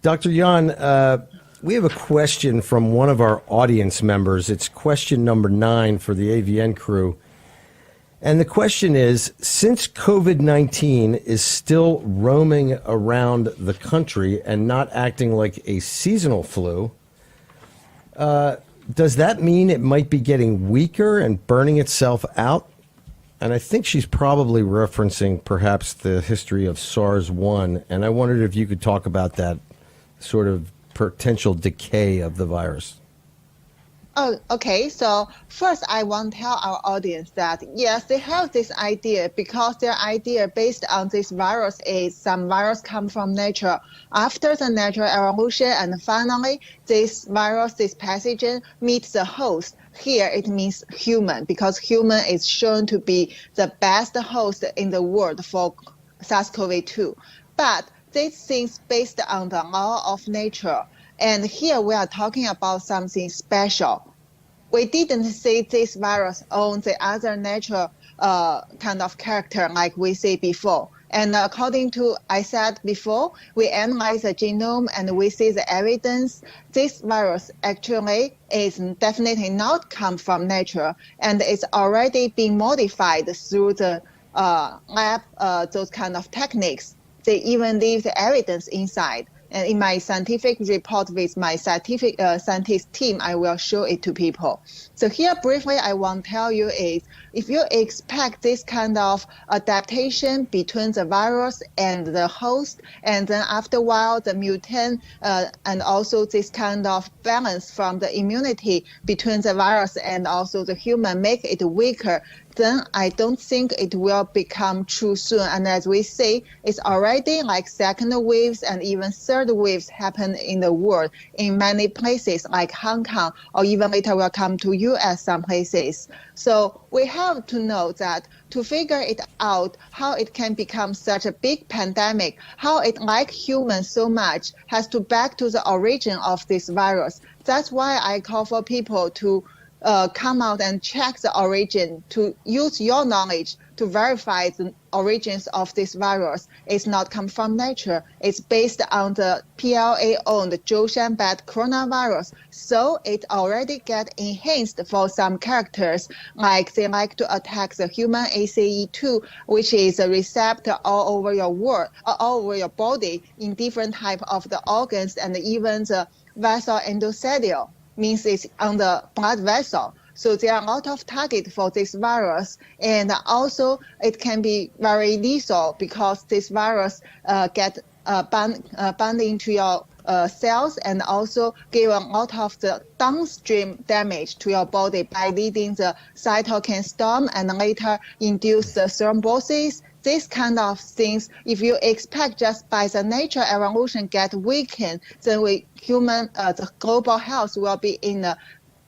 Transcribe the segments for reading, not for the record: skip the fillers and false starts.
Dr. Yan, we have a question from one of our audience members. It's question number 9 for the AVN crew. And the question is, since COVID-19 is still roaming around the country and not acting like a seasonal flu, does that mean it might be getting weaker and burning itself out? And I think she's probably referencing perhaps the history of SARS-1. And I wondered if you could talk about that sort of potential decay of the virus. Oh, okay. So first, I want to tell our audience that, yes, they have this idea because their idea based on this virus is some virus come from nature. After the natural evolution, and finally, this virus, this pathogen, meets the host. Here, it means human, because human is shown to be the best host in the world for SARS-CoV-2. But these things based on the law of nature. And here we are talking about something special. We didn't see this virus on the other natural kind of character like we see before. And according to I said before, we analyze the genome and we see the evidence. This virus actually is definitely not come from nature, and it's already been modified through the lab, those kind of techniques. They even leave the evidence inside. And in my scientific report with my scientist team, I will show it to people. So here briefly, I want to tell you is, if you expect this kind of adaptation between the virus and the host, and then after a while, the mutant and also this kind of balance from the immunity between the virus and also the human make it weaker, then I don't think it will become true soon. And as we see, it's already like second waves and even third waves happen in the world in many places like Hong Kong, or even later will come to US some places. So we have to know that to figure it out, how it can become such a big pandemic, how it like humans so much, has to back to the origin of this virus. That's why I call for people to come out and check the origin, to use your knowledge to verify the origins of this virus. It's not come from nature. It's based on the PLA-owned Zhoushan bat coronavirus. So it already get enhanced for some characters, like they like to attack the human ACE2, which is a receptor all over your world, all over your body in different type of the organs, and even the vessel endothelial, means it's on the blood vessel. So there are a lot of targets for this virus, and also it can be very lethal because this virus get bound into your cells, and also give a lot of the downstream damage to your body by leading the cytokine storm and later induce the thrombosis. This kind of things, if you expect just by the nature evolution get weakened, then the global health will be in a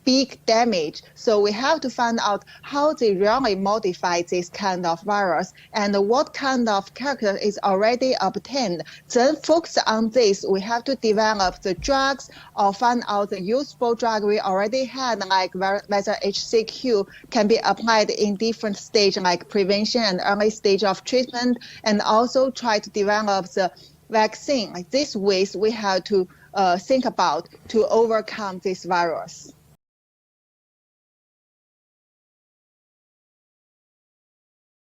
big damage. So we have to find out how they really modify this kind of virus and what kind of character is already obtained. Then focus on this, we have to develop the drugs or find out the useful drug we already had, like whether HCQ can be applied in different stage, like prevention and early stage of treatment, and also try to develop the vaccine. Like these ways we have to think about to overcome this virus.